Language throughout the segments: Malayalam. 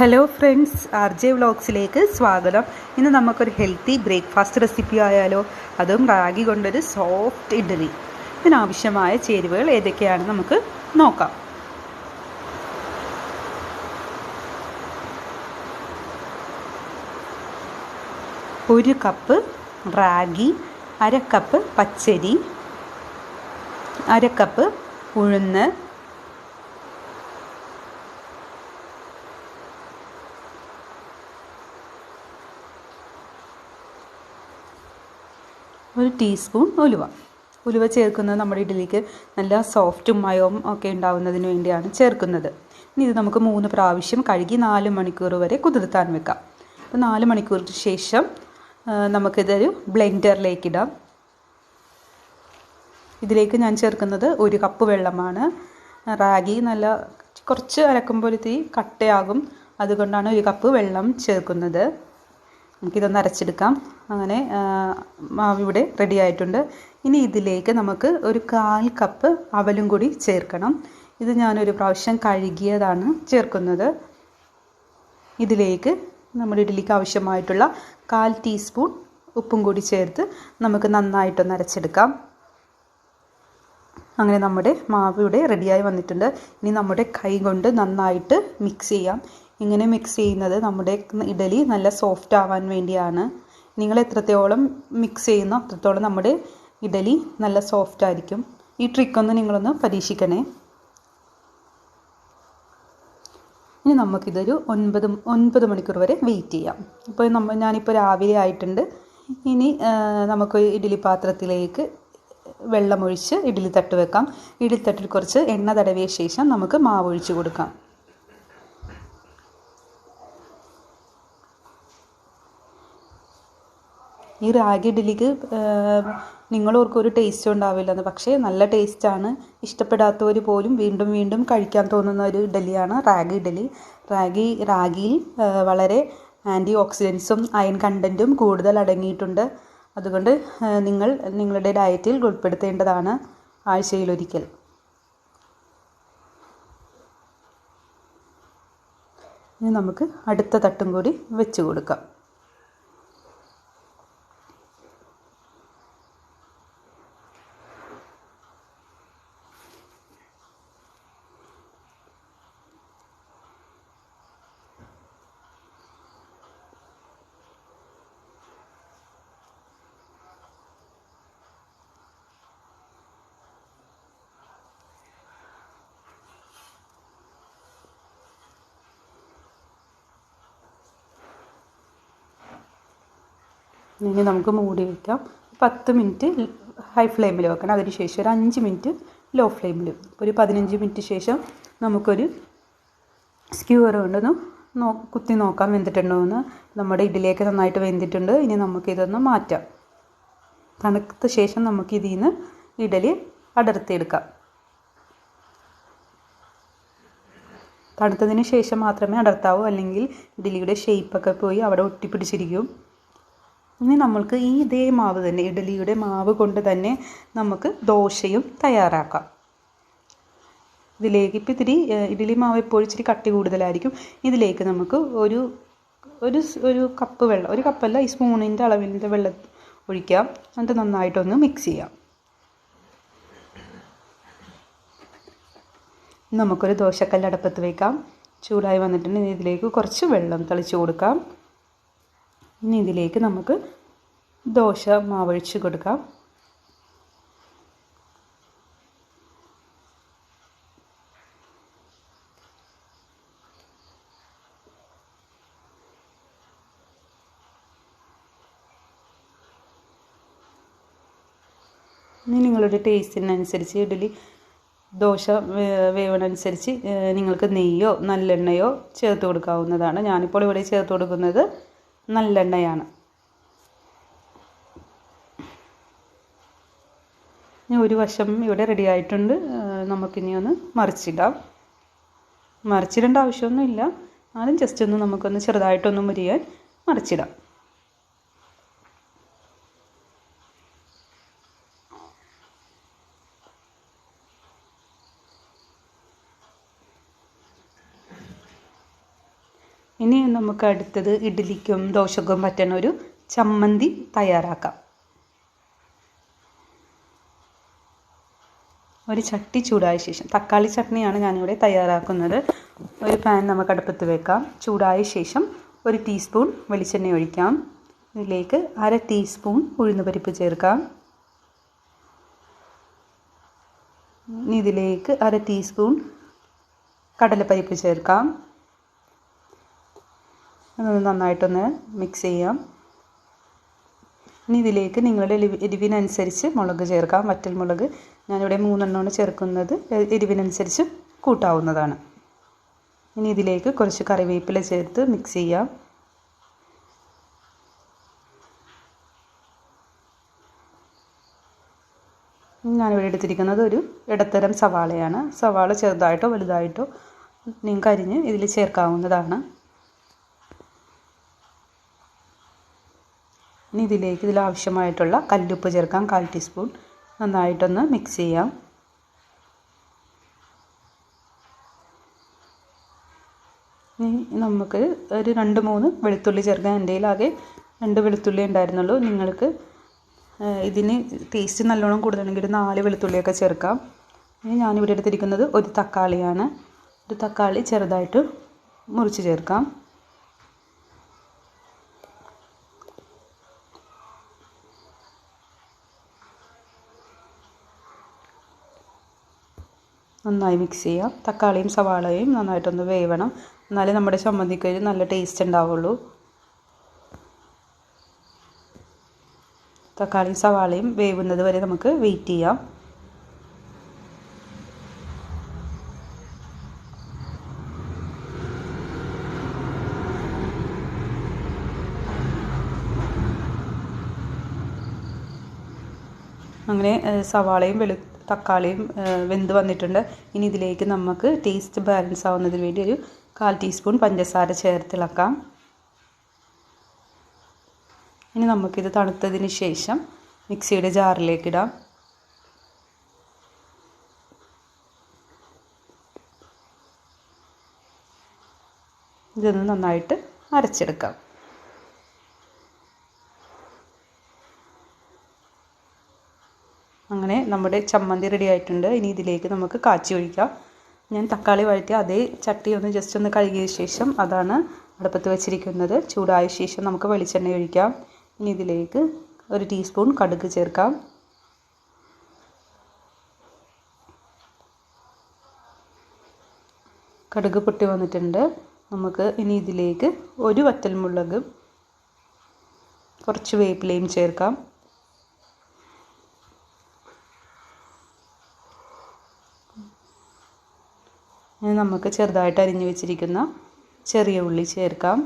ഹലോ ഫ്രണ്ട്സ്, ആർ ജെ വ്ളോഗ്സിലേക്ക് സ്വാഗതം. ഇന്ന് നമുക്കൊരു ഹെൽത്തി ബ്രേക്ക്ഫാസ്റ്റ് റെസിപ്പി ആയാലോ, അതും റാഗി കൊണ്ടൊരു സോഫ്റ്റ് ഇഡ്ഡലി. ഇതിനാവശ്യമായ ചേരുവകൾ ഏതൊക്കെയാണെന്ന് നമുക്ക് നോക്കാം. ഒരു കപ്പ് റാഗി, അര കപ്പ് പച്ചരി, അര കപ്പ് ഉഴുന്ന്, ഒരു ടീസ്പൂൺ ഉലുവ ചേർക്കുന്നത് നമ്മുടെ ഇഡ്ഡലിക്ക് നല്ല സോഫ്റ്റും മയവും ഒക്കെ ഉണ്ടാവുന്നതിന് വേണ്ടിയാണ് ചേർക്കുന്നത്. ഇനി ഇത് നമുക്ക് 3 പ്രാവശ്യം കഴുകി 4 മണിക്കൂർ വരെ കുതിർത്താൻ വെക്കാം. അപ്പോൾ 4 മണിക്കൂറിന് ശേഷം നമുക്കിതൊരു ബ്ലെൻഡറിലേക്ക് ഇടാം. ഇതിലേക്ക് ഞാൻ ചേർക്കുന്നത് 1 കപ്പ് വെള്ളമാണ്. റാഗി നല്ല കുറച്ച് അരക്കുമ്പോഴത്തേ കട്ടയാകും, അതുകൊണ്ടാണ് 1 കപ്പ് വെള്ളം ചേർക്കുന്നത്. നമുക്കിതൊന്ന് അരച്ചെടുക്കാം. അങ്ങനെ മാവ് ഇവിടെ റെഡി ആയിട്ടുണ്ട്. ഇനി ഇതിലേക്ക് നമുക്ക് ഒരു 1/4 കപ്പ് അവലും കൂടി ചേർക്കണം. ഇത് ഞാനൊരു പ്രാവശ്യം കഴുകിയതാണ് ചേർക്കുന്നത്. ഇതിലേക്ക് നമ്മുടെ ഇഡ്ഡലിക്ക് ആവശ്യമായിട്ടുള്ള 1/4 ടീസ്പൂൺ ഉപ്പും കൂടി ചേർത്ത് നമുക്ക് നന്നായിട്ടൊന്ന് അരച്ചെടുക്കാം. അങ്ങനെ നമ്മുടെ മാവ് ഇവിടെ റെഡിയായി വന്നിട്ടുണ്ട്. ഇനി നമ്മുടെ കൈ കൊണ്ട് നന്നായിട്ട് മിക്സ് ചെയ്യാം. ഇങ്ങനെ മിക്സ് ചെയ്യുന്നത് നമ്മുടെ ഇഡ്ഡലി നല്ല സോഫ്റ്റ് ആവാൻ വേണ്ടിയാണ്. നിങ്ങൾ എത്രത്തോളം മിക്സ് ചെയ്യുന്നോ അത്രത്തോളം നമ്മുടെ ഇഡ്ഡലി നല്ല സോഫ്റ്റ് ആയിരിക്കും. ഈ ട്രിക്കൊന്ന് നിങ്ങളൊന്ന് പരീക്ഷിക്കണേ. ഇനി നമുക്കിതൊരു 9 മണിക്കൂർ വരെ വെയിറ്റ് ചെയ്യാം. ഇപ്പോൾ ഞാനിപ്പോൾ രാവിലെ ആയിട്ടുണ്ട്. ഇനി നമുക്ക് ഇഡ്ഡലി പാത്രത്തിലേക്ക് വെള്ളമൊഴിച്ച് ഇഡ്ഡലി തട്ട് വെക്കാം. ഇഡ്ഡലി തട്ടിൽ കുറച്ച് എണ്ണ തടവിയ ശേഷം നമുക്ക് മാവ് ഒഴിച്ച് കൊടുക്കാം. ഈ റാഗി ഇഡ്ഡലിക്ക് നിങ്ങളോർക്കൊരു ടേസ്റ്റ് ഉണ്ടാവില്ലെന്ന്, പക്ഷേ നല്ല ടേസ്റ്റാണ്. ഇഷ്ടപ്പെടാത്തവർ പോലും വീണ്ടും വീണ്ടും കഴിക്കാൻ തോന്നുന്ന ഒരു ഇഡ്ഡലിയാണ് റാഗി ഇഡ്ഡലി. റാഗിയിൽ വളരെ ആൻറ്റി ഓക്സിഡൻസും അയൺ കണ്ടൻറ്റും കൂടുതൽ അടങ്ങിയിട്ടുണ്ട്. അതുകൊണ്ട് നിങ്ങളുടെ ഡയറ്റിൽ ഉൾപ്പെടുത്തേണ്ടതാണ് ആഴ്ചയിലൊരിക്കൽ. ഇനി നമുക്ക് അടുത്ത തട്ടും കൂടി വെച്ച് കൊടുക്കാം. ഇനി നമുക്ക് മൂടി വയ്ക്കാം. 10 മിനിറ്റ് ഹൈ ഫ്ലെയിമിൽ വെക്കണം. അതിനുശേഷം ഒരു 5 മിനിറ്റ് ലോ ഫ്ലെയിമിലും. ഒരു 15 മിനിറ്റ് ശേഷം നമുക്കൊരു സ്ക്യൂർ കൊണ്ടൊന്ന് കുത്തി നോക്കാം വെന്തിട്ടുണ്ടോ എന്ന്. നമ്മുടെ ഇഡ്ഡലിയൊക്കെ നന്നായിട്ട് വെന്തിട്ടുണ്ട്. ഇനി നമുക്കിതൊന്ന് മാറ്റാം. തണുത്ത ശേഷം നമുക്ക് ഇതിൽ നിന്ന് ഇഡ്ഡലി അടർത്തിയെടുക്കാം. തണുത്തതിന് ശേഷം മാത്രമേ അടർത്താവൂ, അല്ലെങ്കിൽ ഇഡ്ഡലിയുടെ ഷേപ്പൊക്കെ പോയി അവിടെ ഒട്ടിപ്പിടിച്ചിരിക്കും. ഇനി നമ്മൾക്ക് ഇതേ മാവ് തന്നെ, ഇഡ്ഡലിയുടെ മാവ് കൊണ്ട് തന്നെ നമുക്ക് ദോശയും തയ്യാറാക്കാം. ഇതിലേക്ക് ഇപ്പോൾ ഇഡ്ഡലി മാവ് എപ്പോഴും ഇച്ചിരി കട്ടി കൂടുതലായിരിക്കും. ഇതിലേക്ക് നമുക്ക് ഒരു കപ്പ് വെള്ളം, 1 കപ്പല്ല, ഈ സ്പൂണിൻ്റെ അളവിൻ്റെ വെള്ളം ഒഴിക്കാം. എന്നിട്ട് നന്നായിട്ടൊന്ന് മിക്സ് ചെയ്യാം. നമുക്കൊരു ദോശക്കല്ല് അടുപ്പത്ത് വയ്ക്കാം. ചൂടായി വന്നിട്ടുണ്ടെങ്കിൽ ഇതിലേക്ക് കുറച്ച് വെള്ളം തളിച്ച് കൊടുക്കാം. ഇനി ഇതിലേക്ക് നമുക്ക് ദോശ മാവൊഴിച്ച് കൊടുക്കാം. ഇനി നിങ്ങളുടെ ടേസ്റ്റിനനുസരിച്ച് ദോശ വേവണനുസരിച്ച് നിങ്ങൾക്ക് നെയ്യോ നല്ലെണ്ണയോ ചേർത്ത് കൊടുക്കാവുന്നതാണ്. ഞാനിപ്പോൾ ഇവിടെ ചേർത്ത് കൊടുക്കുന്നത് നല്ലെണ്ണയാണ്. ഇനി ഒരു വശം ഇവിടെ റെഡി ആയിട്ടുണ്ട്. നമുക്കിനി ഒന്ന് മറിച്ചിടേണ്ട ആവശ്യമൊന്നുമില്ല. ആദ്യം ജസ്റ്റ് ഒന്ന് നമുക്കൊന്ന് ചെറുതായിട്ടൊന്ന് മുരിയാൻ മറിച്ചിടാം. ഇനി നമുക്ക് അടുത്തത് ഇഡ്ഡലിക്കും ദോശക്കും പറ്റുന്ന ഒരു ചമ്മന്തി തയ്യാറാക്കാം. ഒരു ചട്ടി ചൂടായ ശേഷം, തക്കാളി ചട്നിയാണ് ഞാനിവിടെ തയ്യാറാക്കുന്നത്. ഒരു പാൻ നമുക്ക് അടുപ്പത്ത് വെക്കാം. ചൂടായ ശേഷം 1 ടീസ്പൂൺ വെളിച്ചെണ്ണ ഒഴിക്കാം. ഇതിലേക്ക് 1/2 ടീസ്പൂൺ ഉഴുന്നുപരിപ്പ് ചേർക്കാം. ഇനി ഇതിലേക്ക് 1/2 ടീസ്പൂൺ കടലപ്പരിപ്പ് ചേർക്കാം. അതൊന്ന് നന്നായിട്ടൊന്ന് മിക്സ് ചെയ്യാം. ഇനി ഇതിലേക്ക് നിങ്ങളുടെ എരിവിനനുസരിച്ച് മുളക് ചേർക്കാം. വറ്റൽ മുളക് ഞാനിവിടെ 3 എണ്ണമാണ് ചേർക്കുന്നത്. എരിവിനനുസരിച്ച് കൂട്ടാവുന്നതാണ്. ഇനി ഇതിലേക്ക് കുറച്ച് കറിവേപ്പില ചേർത്ത് മിക്സ് ചെയ്യാം. ഞാനിവിടെ എടുത്തിരിക്കുന്നത് ഒരു ഇടത്തരം സവാളയാണ്. സവാള ചെറുതായിട്ടോ വലുതായിട്ടോ നിങ്ങൾക്ക് അരിഞ്ഞ് ഇതിൽ ചേർക്കാവുന്നതാണ്. ഇനി ഇതിലേക്ക് ഇതിലാവശ്യമായിട്ടുള്ള കല്ലുപ്പ് ചേർക്കാം. 1/4 ടീസ്പൂൺ. നന്നായിട്ടൊന്ന് മിക്സ് ചെയ്യാം. ഇനി നമുക്ക് ഒരു 2-3 വെളുത്തുള്ളി ചേർക്കാം. എൻ്റെ കയ്യിൽ ആകെ 2 വെളുത്തുള്ളി ഉണ്ടായിരുന്നുള്ളൂ. നിങ്ങൾക്ക് ഇതിന് ടേസ്റ്റ് നല്ലോണം കൂടുതലാണെങ്കിൽ 4 വെളുത്തുള്ളിയൊക്കെ ചേർക്കാം. ഇനി ഞാനിവിടെ എടുത്തിരിക്കുന്നത് ഒരു തക്കാളിയാണ്. ഒരു തക്കാളി ചെറുതായിട്ട് മുറിച്ച് ചേർക്കാം. നന്നായി മിക്സ് ചെയ്യാം. തക്കാളിയും സവാളയും നന്നായിട്ടൊന്ന് വേവണം. എന്നാലേ നമ്മുടെ ചമ്മന്തിക്ക് ഒരു നല്ല ടേസ്റ്റ് ഉണ്ടാവുള്ളൂ. തക്കാളിയും സവാളയും വേവുന്നത് വരെ നമുക്ക് വെയിറ്റ് ചെയ്യാം. അങ്ങനെ സവാളയും തക്കാളിയും വെന്ത് വന്നിട്ടുണ്ട്. ഇനി ഇതിലേക്ക് നമുക്ക് ടേസ്റ്റ് ബാലൻസ് ആവുന്നതിന് വേണ്ടി ഒരു 1/4 ടീസ്പൂൺ പഞ്ചസാര ചേർത്തിളക്കാം. ഇനി നമുക്കിത് തണുത്തതിന് ശേഷം മിക്സിയുടെ ജാറിലേക്കിടാം. ഇതൊന്ന് നന്നായിട്ട് അരച്ചെടുക്കാം. അങ്ങനെ നമ്മുടെ ചമ്മന്തി റെഡി ആയിട്ടുണ്ട്. ഇനി ഇതിലേക്ക് നമുക്ക് കാച്ചി ഒഴിക്കാം. ഞാൻ തക്കാളി വഴറ്റിയ അതേ ചട്ടി ഒന്ന് ജസ്റ്റ് ഒന്ന് കഴുകിയ ശേഷം അതാണ് അടുപ്പത്ത് വെച്ചിരിക്കുന്നത്. ചൂടായ ശേഷം നമുക്ക് വെളിച്ചെണ്ണ ഒഴിക്കാം. ഇനി ഇതിലേക്ക് 1 ടീസ്പൂൺ കടുക് ചേർക്കാം. കടുക് പൊട്ടി വന്നിട്ടുണ്ട്. നമുക്ക് ഇനി ഇതിലേക്ക് 1 വറ്റൽമുളക്, കുറച്ച് വേപ്പിലയും ചേർക്കാം. ഇനി നമുക്ക് ചെറുതായിട്ട് അരിഞ്ഞു വെച്ചിരിക്കുന്ന ചെറിയ ഉള്ളി ചേർക്കാം.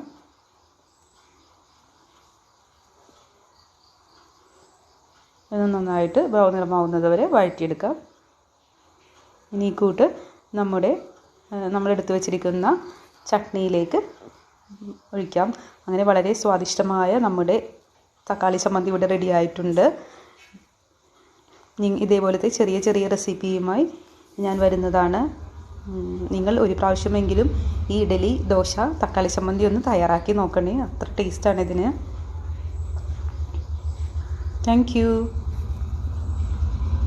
ഇത് നന്നായിട്ട് ബ്രൗൺ നിറമാവുന്നത് വരെ വഴറ്റിയെടുക്കാം. ഇനി ഈ കൂട്ട് നമ്മളെടുത്ത് വെച്ചിരിക്കുന്ന ചട്നിയിലേക്ക് ഒഴിക്കാം. അങ്ങനെ വളരെ സ്വാദിഷ്ടമായ നമ്മുടെ തക്കാളി ചമ്മന്തി ഇവിടെ റെഡി ആയിട്ടുണ്ട്. ഇതേപോലത്തെ ചെറിയ ചെറിയ റെസിപ്പിയുമായി ഞാൻ വരുന്നതാണ്. നിങ്ങൾ ഒരു പ്രാവശ്യമെങ്കിലും ഈ ഇഡ്ഡലി, ദോശ, തക്കാളി ചമ്മന്തി ഒന്ന് തയ്യാറാക്കി നോക്കണേ. അത്ര ടേസ്റ്റാണ് ഇതിന്. Thank you.